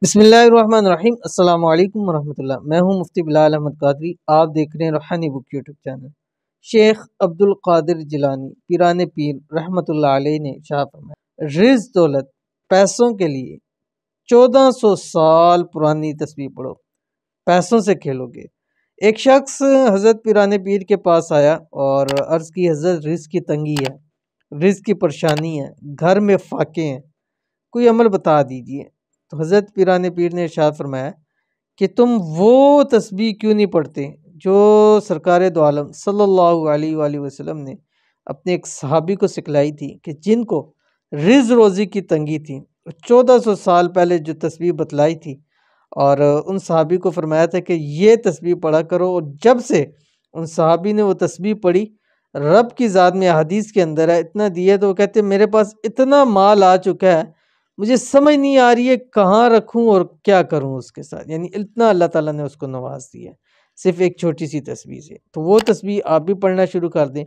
بسم اللہ الرحمن الرحیم۔ السلام علیکم ورحمۃ اللہ۔ میں ہوں مفتی بلال احمد قادری۔ آپ دیکھ رہے ہیں روحانی بک یوٹیوب چینل۔ شیخ عبد القادر جیلانی پیران پیر رحمۃ اللہ علیہ نے ارشاد فرمایا، رزق دولت پیسوں کے لیے 1400 سال پرانی تسبیح پڑھو، پیسوں سے کھیلو گے۔ ایک شخص حضرت پیران پیر کے پاس آیا اور عرض کی، حضرت رزق کی تنگی ہے، رزق کی پریشانی ہے، گھر میں فاقے ہیں، کوئی عمل بتا دیجیے۔ تو حضرت پیران پیر نے ارشاد فرمایا کہ تم وہ تسبیح کیوں نہیں پڑھتے جو سرکار دو عالم صلی اللہ علیہ وآلہ وسلم نے اپنے ایک صحابی کو سکھلائی تھی، کہ جن کو رزق روزی کی تنگی تھی، 1400 سال پہلے جو تسبیح بتلائی تھی، اور ان صحابی کو فرمایا تھا کہ یہ تسبیح پڑھا کرو۔ اور جب سے ان صحابی نے وہ تسبیح پڑھی، رب کی ذات میں حدیث کے اندر ہے، اتنا دیا تو وہ کہتے ہیں میرے پاس اتنا مال آ چکا ہے، مجھے سمجھ نہیں آ رہی ہے کہاں رکھوں اور کیا کروں اس کے ساتھ۔ یعنی اتنا اللہ تعالیٰ نے اس کو نواز دیا ہے صرف ایک چھوٹی سی تسبیح سے۔ تو وہ تسبیح آپ بھی پڑھنا شروع کر دیں۔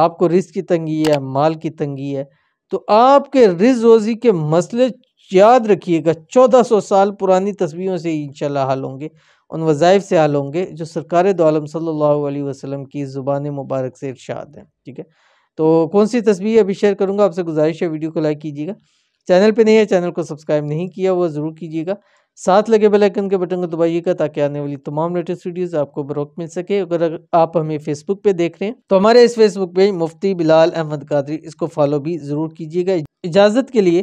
آپ کو رزق کی تنگی ہے، مال کی تنگی ہے، تو آپ کے رزق روزی کے مسئلے یاد رکھیے گا 1400 سال پرانی تسبیحوں سے انشاءاللہ حل ہوں گے، ان وظائف سے حل ہوں گے جو سرکار دو عالم صلی اللہ علیہ وسلم کی زبان مبارک سے ارشاد ہیں۔ ٹھیک ہے، تو کون سی تسبیح ابھی شیئر کروں گا، آپ سے گزارش ہے ویڈیو کو لائک کیجیے گا، چینل پہ نہیں ہے چینل کو سبسکرائب نہیں کیا وہ ضرور کیجیے گا، ساتھ لگے بیل آئیکن کے بٹن کو دبائیے گا تاکہ آنے والی تمام لیٹسٹ ویڈیوز آپ کو بروقت مل سکے۔ اگر آپ ہمیں فیس بک پہ دیکھ رہے ہیں تو ہمارے اس فیس بک پہ مفتی بلال احمد قادری، اس کو فالو بھی ضرور کیجیے گا۔ اجازت کے لیے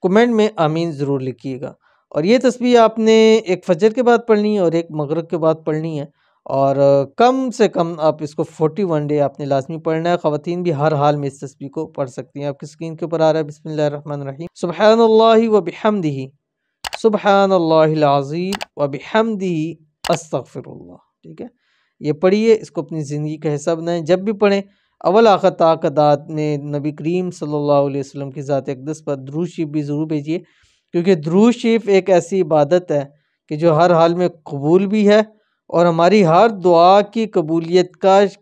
کمنٹ میں آمین ضرور لکھیے گا۔ اور یہ تسبیح آپ نے ایک فجر کے بعد پڑھنی ہے اور ایک مغرب کے بعد پڑھنی ہے، اور کم سے کم آپ اس کو 41 ڈے آپ نے لازمی پڑھنا ہے۔ خواتین بھی ہر حال میں اس تسبیح کو پڑھ سکتی ہیں۔ آپ کی اسکرین کے اوپر آ رہا ہے، بسم اللہ الرحمن الرحیم، سبحان اللہ و بحمدہ، سبحان اللہ العظیم و بحمدہ، استغفر اللہ۔ ٹھیک ہے، یہ پڑھیے، اس کو اپنی زندگی کا حصہ بنائیں۔ جب بھی پڑھیں اول آخر تعقدات میں نبی کریم صلی اللہ علیہ وسلم کی ذات اقدس پر درود شریف بھی ضرور بھیجیے، کیونکہ درود شریف ایک ایسی عبادت ہے کہ جو ہر حال میں قبول بھی ہے اور ہماری ہر دعا کی قبولیت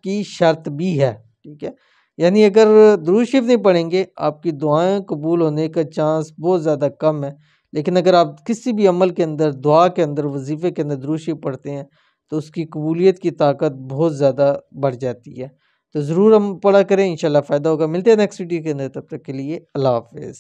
کی شرط بھی ہے۔ ٹھیک ہے، یعنی اگر درود شریف نہیں پڑھیں گے آپ کی دعائیں قبول ہونے کا چانس بہت زیادہ کم ہے، لیکن اگر آپ کسی بھی عمل کے اندر، دعا کے اندر، وظیفے کے اندر درود شریف پڑھتے ہیں تو اس کی قبولیت کی طاقت بہت زیادہ بڑھ جاتی ہے۔ تو ضرور ہم پڑھا کریں، انشاءاللہ فائدہ ہوگا۔ ملتے ہیں نیکسٹ ویڈیو کے اندر، تب تک کے لیے اللہ حافظ۔